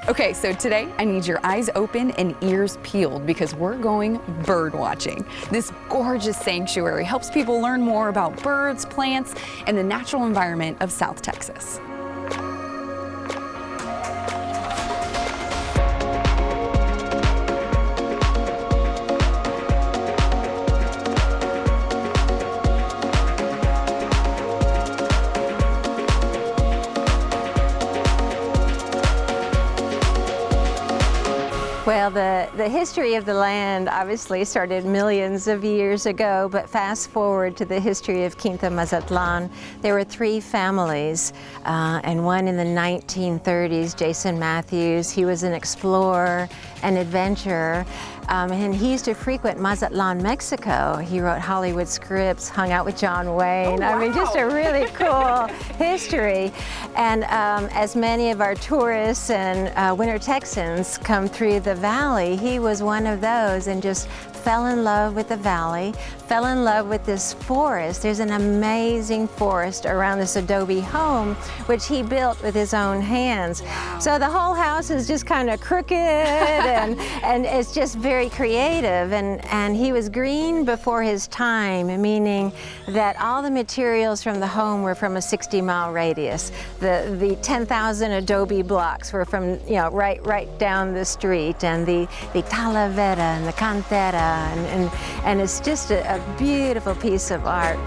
Okay, so today I need your eyes open and ears peeled because we're going bird watching. This gorgeous sanctuary helps people learn more about birds, plants, and the natural environment of South Texas. Well, the history of the land obviously started millions of years ago, but fast forward to the history of Quinta Mazantlan, there were 3 families, and one in the 1930s, Jason Matthews. He was an explorer, an adventurer, and he used to frequent Mazatlan, Mexico. He wrote Hollywood scripts, hung out with John Wayne. Oh, wow. I mean, just a really cool history. And as many of our tourists and winter Texans come through the valley, he was one of those and just fell in love with the valley, fell in love with this forest. There's an amazing forest around this adobe home, which he built with his own hands. Wow. So the whole house is just kind of crooked and it's just very creative. And he was green before his time, meaning that all the materials from the home were from a 60-mile radius. The 10,000 adobe blocks were from, you know, right down the street, and the talavera and the cantera, and it's just a beautiful piece of art.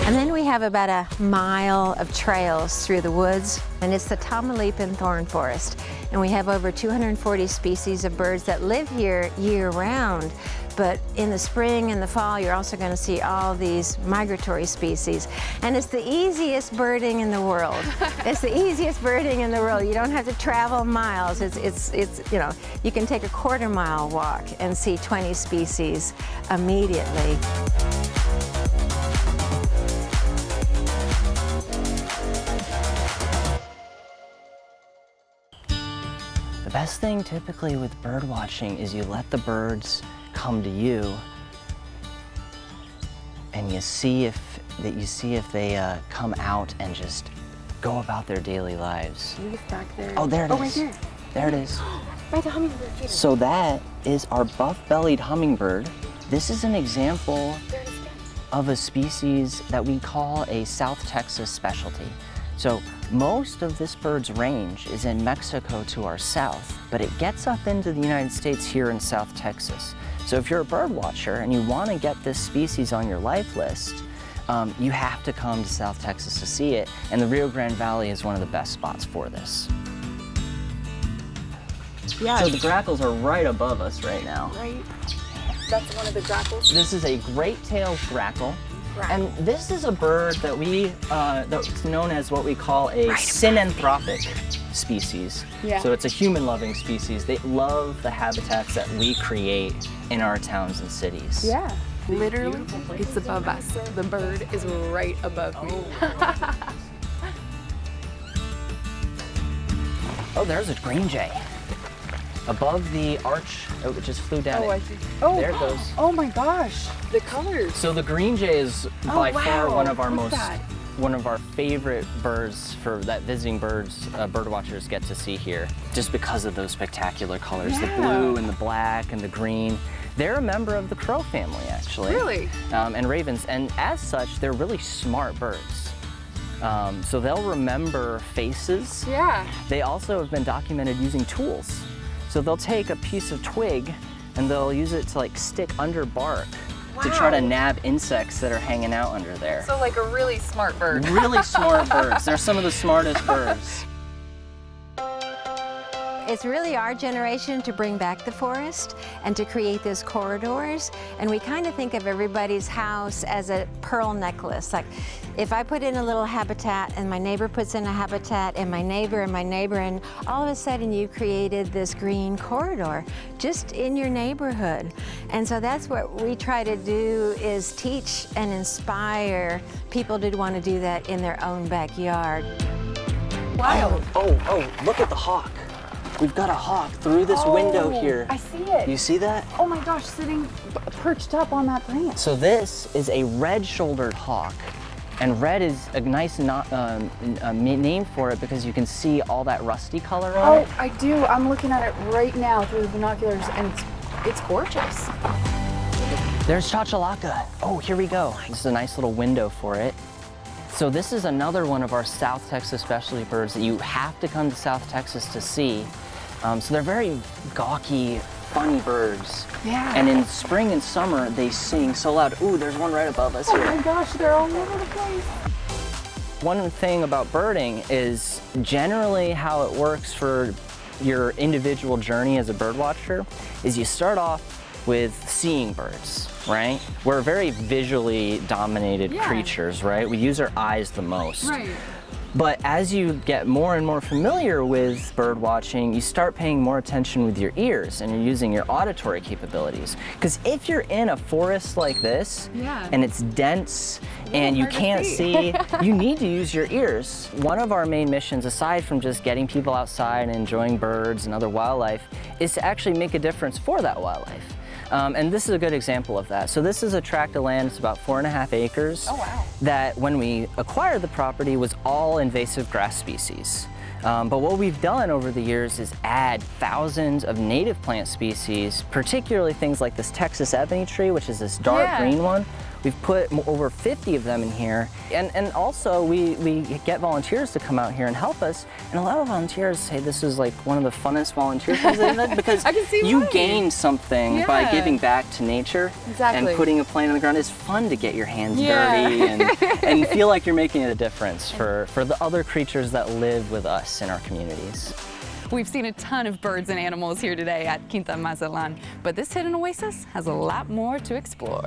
And then we have about a mile of trails through the woods, and it's the Tamaulipan thorn forest. And we have over 240 species of birds that live here year-round. But in the spring and the fall, you're also going to see all these migratory species. And it's the easiest birding in the world. It's the easiest birding in the world. You don't have to travel miles. It's you know, you can take a quarter-mile walk and see 20 species immediately. The best thing typically with bird watching is you let the birds come to you, and you see if they come out and just go about their daily lives. Leave back there. Oh, there it is. Right there. There it is. By the hummingbird feeder. So that is our buff-bellied hummingbird. This is an example of a species that we call a South Texas specialty. So most of this bird's range is in Mexico to our south, but it gets up into the United States here in South Texas. So if you're a bird watcher and you want to get this species on your life list, you have to come to South Texas to see it, and the Rio Grande Valley is one of the best spots for this. Yeah. So the grackles are right above us right now. Right. That's one of the grackles. This is a great-tailed grackle. And this is a bird that that's known as what we call a synanthropic species. Yeah. So it's a human-loving species. They love the habitats that we create in our towns and cities. Yeah. Literally, it's above us. The bird is right above me. Oh, there's a green jay. Above the arch, oh, it just flew down. Oh, I see. Oh, there it goes. Oh my gosh, the colors. So the green jay is by far one of our favorite birds for that visiting bird watchers get to see here, just because of those spectacular colors, the blue and the black and the green. They're a member of the crow family, actually. Really? And ravens, and as such, they're really smart birds. So they'll remember faces. Yeah. They also have been documented using tools. So they'll take a piece of twig and they'll use it to like stick under bark to try to nab insects that are hanging out under there. So like a really smart bird. Really smart birds. They're some of the smartest birds. It's really our generation to bring back the forest and to create those corridors. And we kind of think of everybody's house as a pearl necklace. Like if I put in a little habitat and my neighbor puts in a habitat and my neighbor, and all of a sudden you created this green corridor just in your neighborhood. And so that's what we try to do, is teach and inspire people to want to do that in their own backyard. Wild. Oh, look at the hawk. we've got a hawk through this window here. I see it. You see that? Oh my gosh, sitting perched up on that branch. So this is a red-shouldered hawk. And red is a nice name for it because you can see all that rusty color on it. Oh, I do. I'm looking at it right now through the binoculars, and it's gorgeous. There's chachalaca. Oh, here we go. This is a nice little window for it. So this is another one of our South Texas specialty birds that you have to come to South Texas to see. So they're very gawky, funny birds. Yeah. And in spring and summer, they sing so loud. Ooh, there's one right above us here. Oh my gosh, they're all over the place. One thing about birding is generally how it works for your individual journey as a bird watcher is you start off with seeing birds, right? We're very visually dominated creatures, right? We use our eyes the most. Right. But as you get more and more familiar with bird watching, you start paying more attention with your ears and you're using your auditory capabilities. Because if you're in a forest like this and it's dense and you can't see, you need to use your ears. One of our main missions, aside from just getting people outside and enjoying birds and other wildlife, is to actually make a difference for that wildlife. And this is a good example of that. So this is a tract of land, it's about 4.5 acres. Oh, wow. That when we acquired the property was all invasive grass species. But what we've done over the years is add thousands of native plant species, particularly things like this Texas ebony tree, which is this dark green one. We've put over 50 of them in here. And also we get volunteers to come out here and help us. And a lot of volunteers say this is like one of the funnest volunteer things they've done because you gain something by giving back to nature. Exactly. And putting a plant on the ground is fun to get your hands dirty and feel like you're making a difference for the other creatures that live with us in our communities. We've seen a ton of birds and animals here today at Quinta Mazantlan, but this hidden oasis has a lot more to explore.